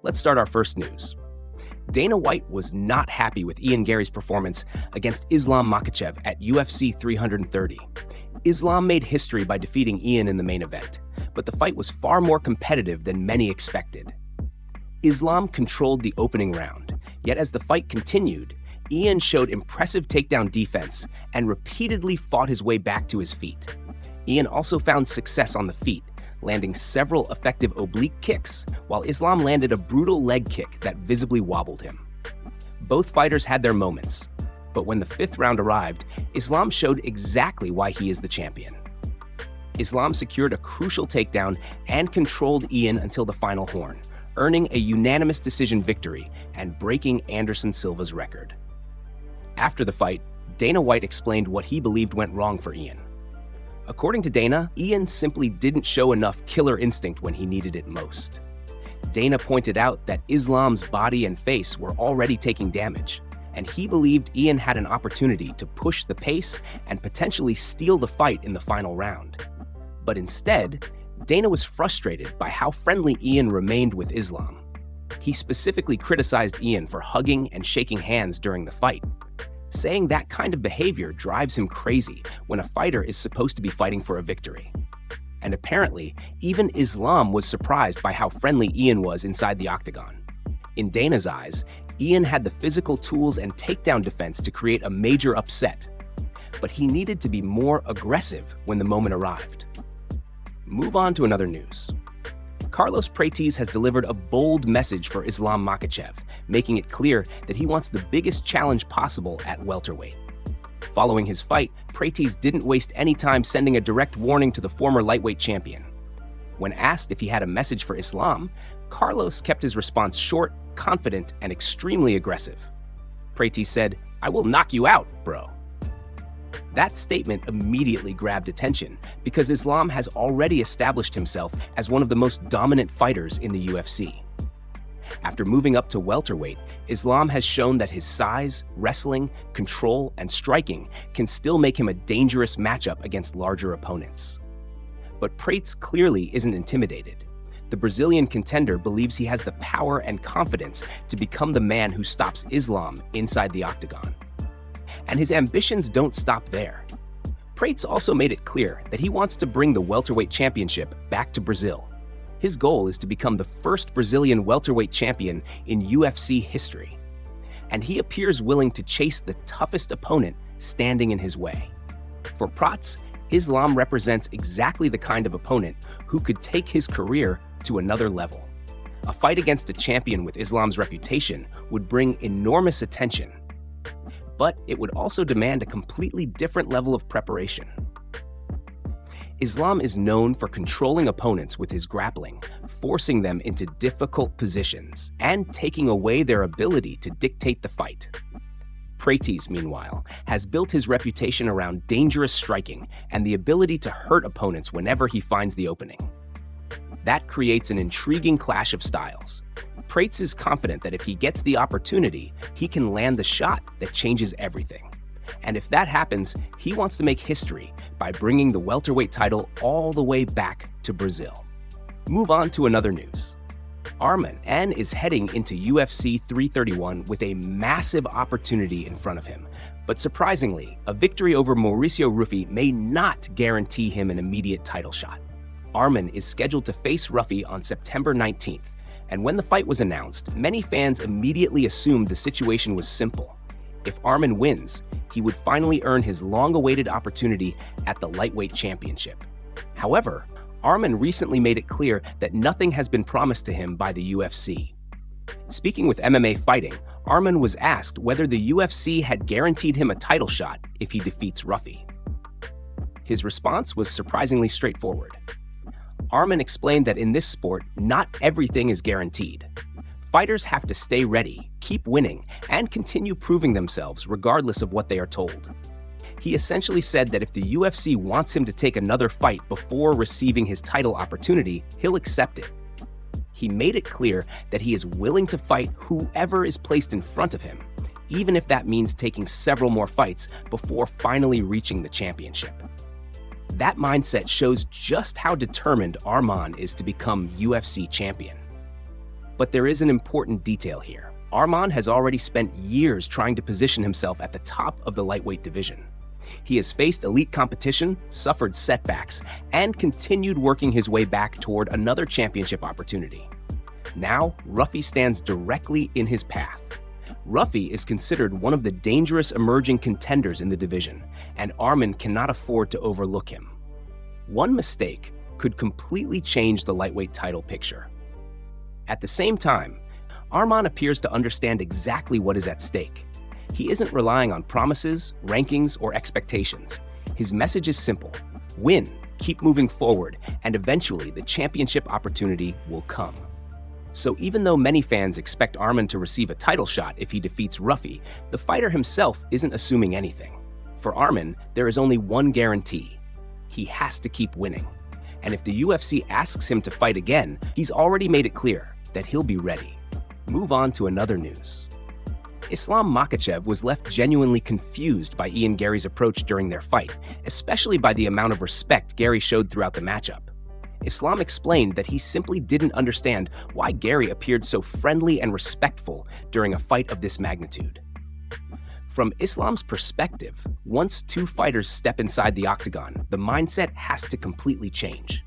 Let's start our first news. Dana White was not happy with Ian Garry's performance against Islam Makhachev at UFC 330. Islam made history by defeating Ian in the main event, but the fight was far more competitive than many expected. Islam controlled the opening round, yet as the fight continued, Ian showed impressive takedown defense and repeatedly fought his way back to his feet. Ian also found success on the feet, landing several effective oblique kicks, while Islam landed a brutal leg kick that visibly wobbled him. Both fighters had their moments, but when the fifth round arrived, Islam showed exactly why he is the champion. Islam secured a crucial takedown and controlled Ian until the final horn, earning a unanimous decision victory and breaking Anderson Silva's record. After the fight, Dana White explained what he believed went wrong for Ian. According to Dana, Ian simply didn't show enough killer instinct when he needed it most. Dana pointed out that Islam's body and face were already taking damage, and he believed Ian had an opportunity to push the pace and potentially steal the fight in the final round. But instead, Dana was frustrated by how friendly Ian remained with Islam. He specifically criticized Ian for hugging and shaking hands during the fight, saying that kind of behavior drives him crazy when a fighter is supposed to be fighting for a victory. And apparently, even Islam was surprised by how friendly Ian was inside the octagon. In Dana's eyes, Ian had the physical tools and takedown defense to create a major upset, but he needed to be more aggressive when the moment arrived. Move on to another news. Carlos Prates has delivered a bold message for Islam Makhachev, making it clear that he wants the biggest challenge possible at welterweight. Following his fight, Prates didn't waste any time sending a direct warning to the former lightweight champion. When asked if he had a message for Islam, Carlos kept his response short, confident, and extremely aggressive. Prates said, "I will knock you out, bro." That statement immediately grabbed attention because Islam has already established himself as one of the most dominant fighters in the UFC. After moving up to welterweight, Islam has shown that his size, wrestling, control, and striking can still make him a dangerous matchup against larger opponents. But Prates clearly isn't intimidated. The Brazilian contender believes he has the power and confidence to become the man who stops Islam inside the octagon. And his ambitions don't stop there. Prates also made it clear that he wants to bring the welterweight championship back to Brazil. His goal is to become the first Brazilian welterweight champion in UFC history. And he appears willing to chase the toughest opponent standing in his way. For Prates, Islam represents exactly the kind of opponent who could take his career to another level. A fight against a champion with Islam's reputation would bring enormous attention, but it would also demand a completely different level of preparation. Islam is known for controlling opponents with his grappling, forcing them into difficult positions, and taking away their ability to dictate the fight. Prates, meanwhile, has built his reputation around dangerous striking and the ability to hurt opponents whenever he finds the opening. That creates an intriguing clash of styles. Prates is confident that if he gets the opportunity, he can land the shot that changes everything. And if that happens, he wants to make history by bringing the welterweight title all the way back to Brazil. Move on to another news. Arman is heading into UFC 331 with a massive opportunity in front of him. But surprisingly, a victory over Mauricio Rufy may not guarantee him an immediate title shot. Arman is scheduled to face Rufy on September 19th. And when the fight was announced, many fans immediately assumed the situation was simple. If Arman wins, he would finally earn his long-awaited opportunity at the lightweight championship. However, Arman recently made it clear that nothing has been promised to him by the UFC. Speaking with MMA Fighting, Arman was asked whether the UFC had guaranteed him a title shot if he defeats Rufy. His response was surprisingly straightforward. Arman explained that in this sport, not everything is guaranteed. Fighters have to stay ready, keep winning, and continue proving themselves regardless of what they are told. He essentially said that if the UFC wants him to take another fight before receiving his title opportunity, he'll accept it. He made it clear that he is willing to fight whoever is placed in front of him, even if that means taking several more fights before finally reaching the championship. That mindset shows just how determined Arman is to become UFC champion. But there is an important detail here. Arman has already spent years trying to position himself at the top of the lightweight division. He has faced elite competition, suffered setbacks, and continued working his way back toward another championship opportunity. Now, Ruffy stands directly in his path. Ruffy is considered one of the dangerous emerging contenders in the division, and Arman cannot afford to overlook him. One mistake could completely change the lightweight title picture. At the same time, Arman appears to understand exactly what is at stake. He isn't relying on promises, rankings, or expectations. His message is simple: win, keep moving forward, and eventually the championship opportunity will come. So even though many fans expect Arman to receive a title shot if he defeats Ruffy, the fighter himself isn't assuming anything. For Arman, there is only one guarantee: he has to keep winning. And if the UFC asks him to fight again, he's already made it clear that he'll be ready. Move on to another news. Islam Makhachev was left genuinely confused by Ian Garry's approach during their fight, especially by the amount of respect Garry showed throughout the matchup. Islam explained that he simply didn't understand why Garry appeared so friendly and respectful during a fight of this magnitude. From Islam's perspective, once two fighters step inside the octagon, the mindset has to completely change.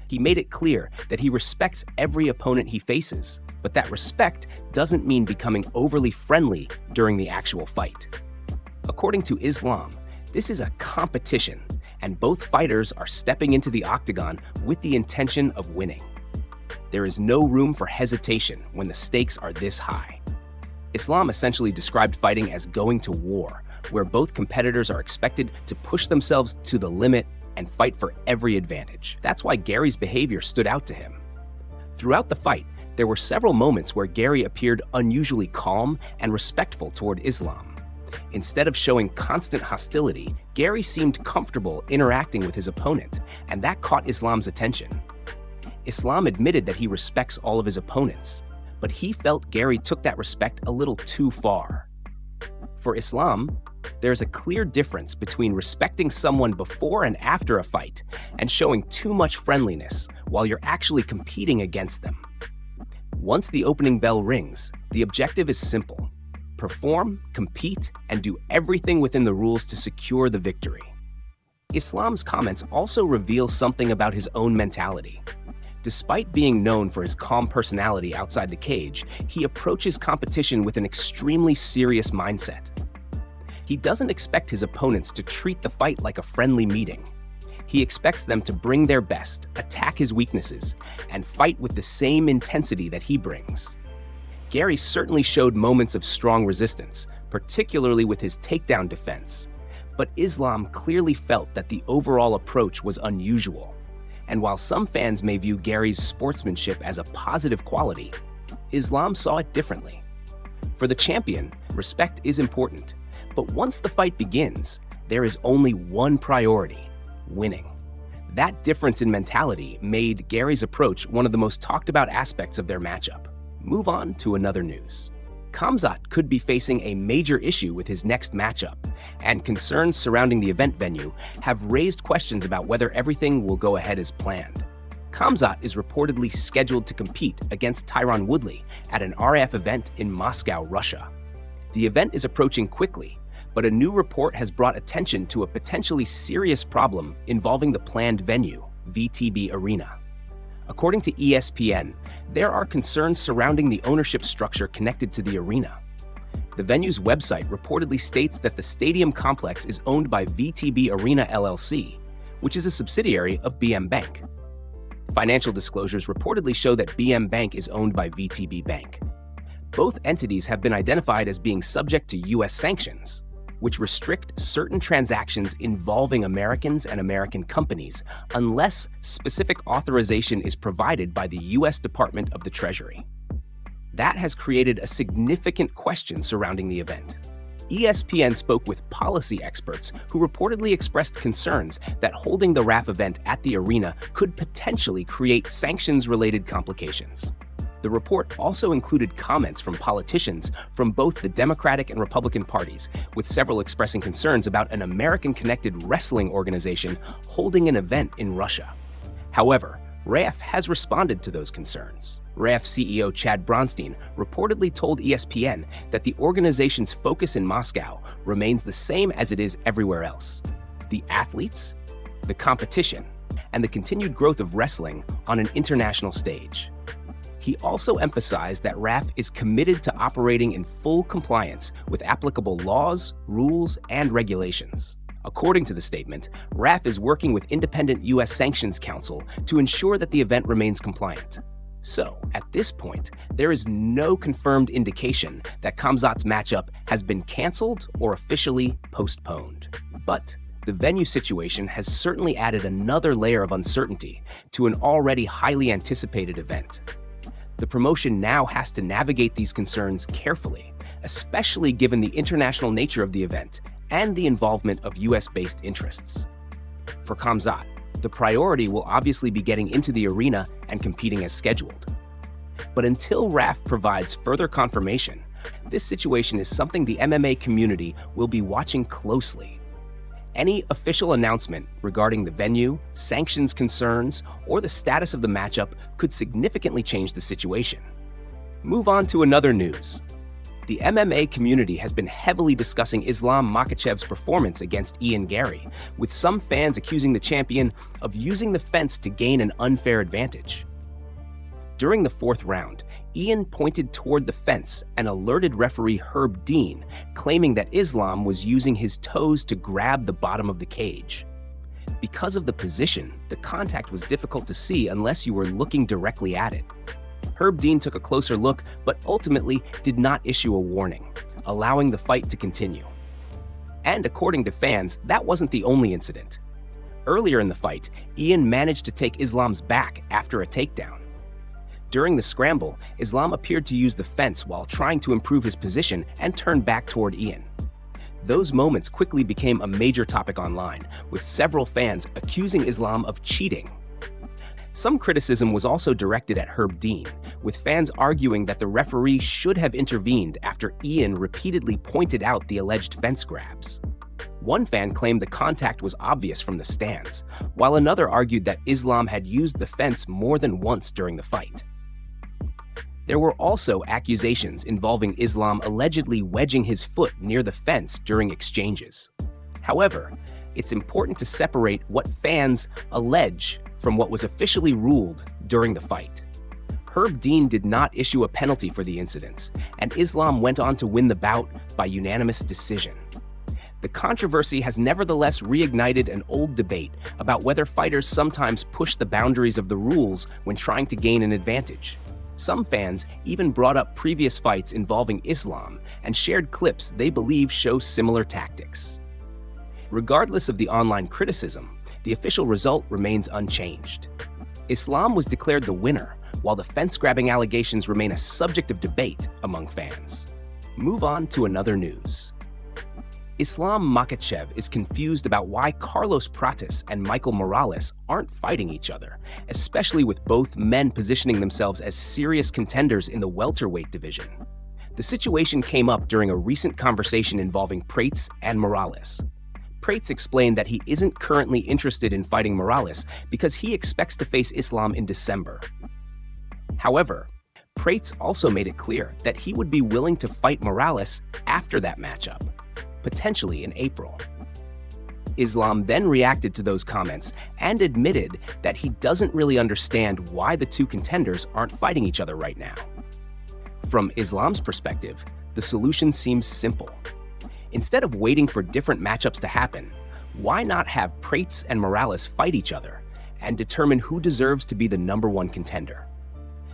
He made it clear that he respects every opponent he faces, but that respect doesn't mean becoming overly friendly during the actual fight. According to Islam, this is a competition, and both fighters are stepping into the octagon with the intention of winning. There is no room for hesitation when the stakes are this high. Islam essentially described fighting as going to war, where both competitors are expected to push themselves to the limit and fight for every advantage. That's why Garry's behavior stood out to him. Throughout the fight, there were several moments where Garry appeared unusually calm and respectful toward Islam. Instead of showing constant hostility, Garry seemed comfortable interacting with his opponent, and that caught Islam's attention. Islam admitted that he respects all of his opponents, but he felt Garry took that respect a little too far. For Islam, there's a clear difference between respecting someone before and after a fight and showing too much friendliness while you're actually competing against them. Once the opening bell rings, the objective is simple: perform, compete, and do everything within the rules to secure the victory. Islam's comments also reveal something about his own mentality. Despite being known for his calm personality outside the cage, he approaches competition with an extremely serious mindset. He doesn't expect his opponents to treat the fight like a friendly meeting. He expects them to bring their best, attack his weaknesses, and fight with the same intensity that he brings. Garry certainly showed moments of strong resistance, particularly with his takedown defense, but Islam clearly felt that the overall approach was unusual. And while some fans may view Garry's sportsmanship as a positive quality, Islam saw it differently. For the champion, respect is important, but once the fight begins, there is only one priority: winning. That difference in mentality made Garry's approach one of the most talked about aspects of their matchup. Move on to another news. Khamzat could be facing a major issue with his next matchup, and concerns surrounding the event venue have raised questions about whether everything will go ahead as planned. Khamzat is reportedly scheduled to compete against Tyron Woodley at an RF event in Moscow, Russia. The event is approaching quickly, but a new report has brought attention to a potentially serious problem involving the planned venue, VTB Arena. According to ESPN, there are concerns surrounding the ownership structure connected to the arena. The venue's website reportedly states that the stadium complex is owned by VTB Arena LLC, which is a subsidiary of BM Bank. Financial disclosures reportedly show that BM Bank is owned by VTB Bank. Both entities have been identified as being subject to U.S. sanctions, which restrict certain transactions involving Americans and American companies unless specific authorization is provided by the U.S. Department of the Treasury. That has created a significant question surrounding the event. ESPN spoke with policy experts who reportedly expressed concerns that holding the RAF event at the arena could potentially create sanctions-related complications. The report also included comments from politicians from both the Democratic and Republican parties, with several expressing concerns about an American-connected wrestling organization holding an event in Russia. However, RAF has responded to those concerns. RAF CEO Chad Bronstein reportedly told ESPN that the organization's focus in Moscow remains the same as it is everywhere else: the athletes, the competition, and the continued growth of wrestling on an international stage. He also emphasized that RAF is committed to operating in full compliance with applicable laws, rules, and regulations. According to the statement, RAF is working with independent U.S. Sanctions Council to ensure that the event remains compliant. So, at this point, there is no confirmed indication that Khamzat's matchup has been canceled or officially postponed. But the venue situation has certainly added another layer of uncertainty to an already highly anticipated event. The promotion now has to navigate these concerns carefully, especially given the international nature of the event and the involvement of US-based interests. For Khamzat, the priority will obviously be getting into the arena and competing as scheduled. But until RAF provides further confirmation, this situation is something the MMA community will be watching closely. Any official announcement regarding the venue, sanctions concerns, or the status of the matchup could significantly change the situation. Move on to another news. The MMA community has been heavily discussing Islam Makhachev's performance against Ian Garry, with some fans accusing the champion of using the fence to gain an unfair advantage. During the fourth round, Ian pointed toward the fence and alerted referee Herb Dean, claiming that Islam was using his toes to grab the bottom of the cage. Because of the position, the contact was difficult to see unless you were looking directly at it. Herb Dean took a closer look, but ultimately did not issue a warning, allowing the fight to continue. And according to fans, that wasn't the only incident. Earlier in the fight, Ian managed to take Islam's back after a takedown. During the scramble, Islam appeared to use the fence while trying to improve his position and turn back toward Ian. Those moments quickly became a major topic online, with several fans accusing Islam of cheating. Some criticism was also directed at Herb Dean, with fans arguing that the referee should have intervened after Ian repeatedly pointed out the alleged fence grabs. One fan claimed the contact was obvious from the stands, while another argued that Islam had used the fence more than once during the fight. There were also accusations involving Islam allegedly wedging his foot near the fence during exchanges. However, it's important to separate what fans allege from what was officially ruled during the fight. Herb Dean did not issue a penalty for the incidents, and Islam went on to win the bout by unanimous decision. The controversy has nevertheless reignited an old debate about whether fighters sometimes push the boundaries of the rules when trying to gain an advantage. Some fans even brought up previous fights involving Islam and shared clips they believe show similar tactics. Regardless of the online criticism, the official result remains unchanged. Islam was declared the winner, while the fence-grabbing allegations remain a subject of debate among fans. Move on to another news. Islam Makhachev is confused about why Carlos Prates and Michael Morales aren't fighting each other, especially with both men positioning themselves as serious contenders in the welterweight division. The situation came up during a recent conversation involving Prates and Morales. Prates explained that he isn't currently interested in fighting Morales because he expects to face Islam in December. However, Prates also made it clear that he would be willing to fight Morales after that matchup, potentially in April. Islam then reacted to those comments and admitted that he doesn't really understand why the two contenders aren't fighting each other right now. From Islam's perspective, the solution seems simple. Instead of waiting for different matchups to happen, why not have Prates and Morales fight each other and determine who deserves to be the #1 contender?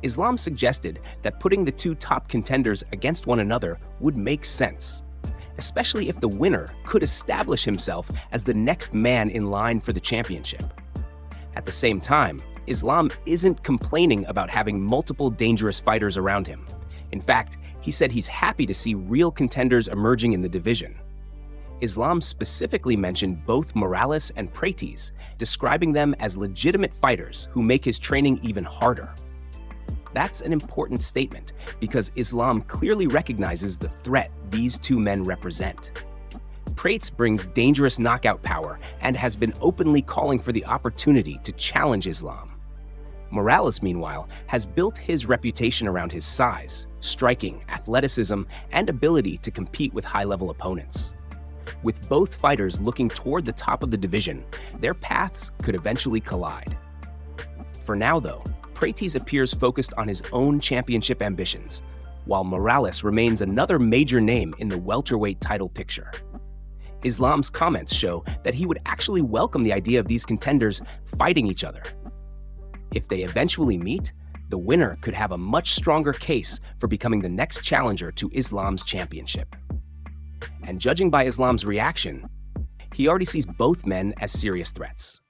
Islam suggested that putting the two top contenders against one another would make sense, especially if the winner could establish himself as the next man in line for the championship. At the same time, Islam isn't complaining about having multiple dangerous fighters around him. In fact, he said he's happy to see real contenders emerging in the division. Islam specifically mentioned both Morales and Prates, describing them as legitimate fighters who make his training even harder. That's an important statement because Islam clearly recognizes the threat these two men represent. Prates brings dangerous knockout power and has been openly calling for the opportunity to challenge Islam. Morales, meanwhile, has built his reputation around his size, striking, athleticism, and ability to compete with high-level opponents. With both fighters looking toward the top of the division, their paths could eventually collide. For now, though, Prates appears focused on his own championship ambitions, while Morales remains another major name in the welterweight title picture. Islam's comments show that he would actually welcome the idea of these contenders fighting each other. If they eventually meet, the winner could have a much stronger case for becoming the next challenger to Islam's championship. And judging by Islam's reaction, he already sees both men as serious threats.